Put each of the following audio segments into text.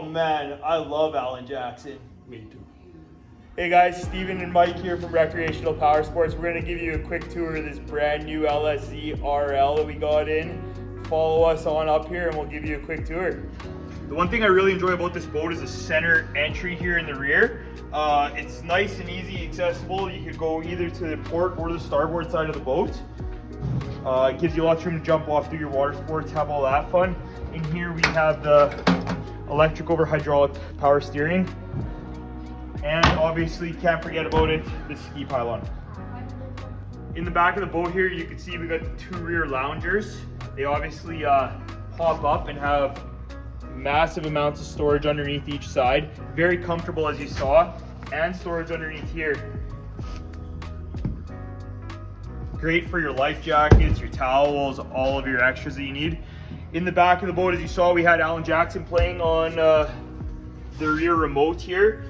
Oh man, I love Alan Jackson. Me too. Hey guys, Steven and Mike here from Recreational Power Sports. We're going to give you a quick tour of this brand new LSZ RL that we got in. Follow us on up here and we'll give you a quick tour. The one thing I really enjoy about this boat is the center entry here in the rear. It's nice and easy accessible. You could go either to the port or the starboard side of the boat. It gives you lots of room to jump off, do your water sports, have all that fun. In here we have the electric over hydraulic power steering. And obviously, can't forget about it, the ski pylon. In the back of the boat here, you can see we got the two rear loungers. They obviously pop up and have massive amounts of storage underneath each side. Very comfortable, as you saw, and storage underneath here. Great for your life jackets, your towels, all of your extras that you need. In the back of the boat, as you saw, we had Alan Jackson playing on the rear remote here.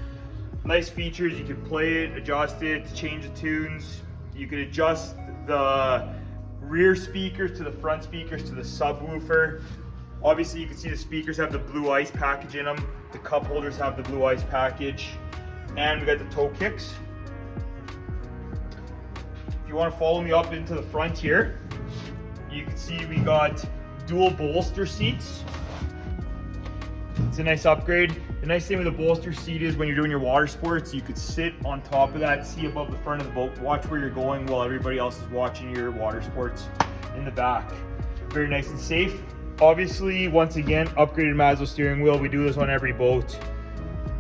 Nice features, you can play it, adjust it, change the tunes. You can adjust the rear speakers to the front speakers to the subwoofer. Obviously you can see the speakers have the blue ice package in them. The cup holders have the blue ice package. And we got the toe kicks. If you want to follow me up into the front here, you can see we got dual bolster seats. It's a nice upgrade. The nice thing with a bolster seat is when you're doing your water sports, you could sit on top of that, see above the front of the boat, watch where you're going while everybody else is watching your water sports in the back. Very nice and safe. Obviously, once again, upgraded Maslow steering wheel. We do this on every boat.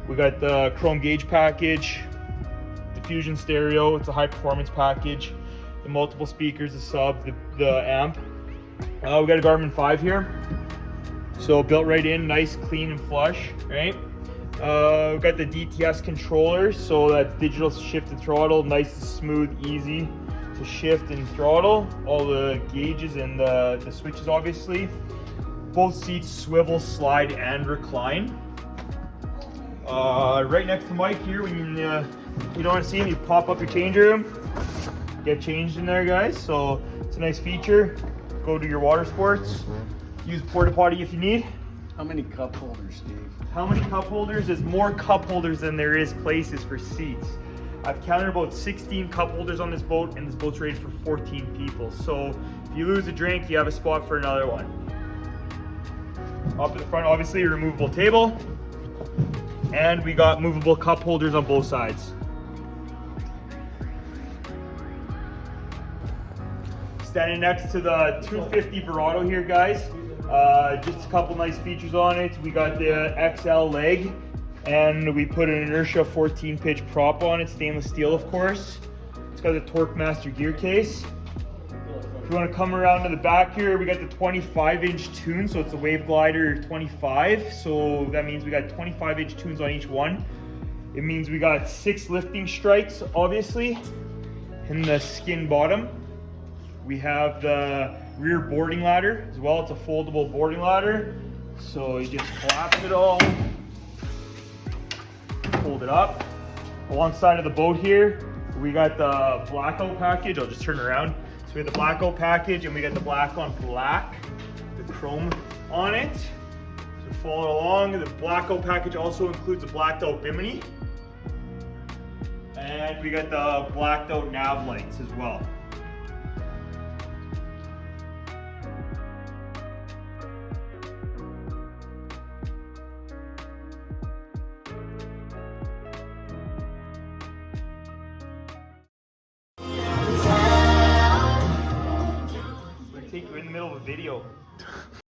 We got the chrome gauge package, diffusion stereo. It's a high performance package. The multiple speakers, the sub, the amp. We got a Garmin 5 here. So built right in, nice, clean and flush, right? We've got the DTS controller, so that's digital shift and throttle, nice and smooth, easy to shift and throttle. All the gauges and the switches, obviously. Both seats swivel, slide, and recline. Right next to Mike here, when you don't want to see him, you pop up your change room, get changed in there, guys. So it's a nice feature. Go do your water sports. Use porta potty if you need. How many cup holders, Steve? How many cup holders? There's more cup holders than there is places for seats. I've counted about 16 cup holders on this boat, and this boat's rated for 14 people. So if you lose a drink, you have a spot for another one. Up at the front, obviously, a removable table. And we got movable cup holders on both sides. Standing next to the 250 Verado here, guys. Just a couple nice features on it. We got the XL leg, and we put an inertia 14 pitch prop on it, stainless steel, of course. It's got the Torque Master gear case. If you want to come around to the back here, we got the 25-inch tune, so it's a Waveglider 25. So that means we got 25-inch tunes on each one. It means we got 6 lifting strikes, obviously, in the skin bottom. We have the rear boarding ladder as well. It's a foldable boarding ladder. So you just collapse it all, fold it up. Alongside of the boat here, we got the Blackout Package. I'll just turn around. So we have the Blackout Package and we got the black on black, the chrome on it. So follow along. The Blackout Package also includes a blacked out Bimini. And we got the blacked out nav lights as well. Take you in the middle of a video.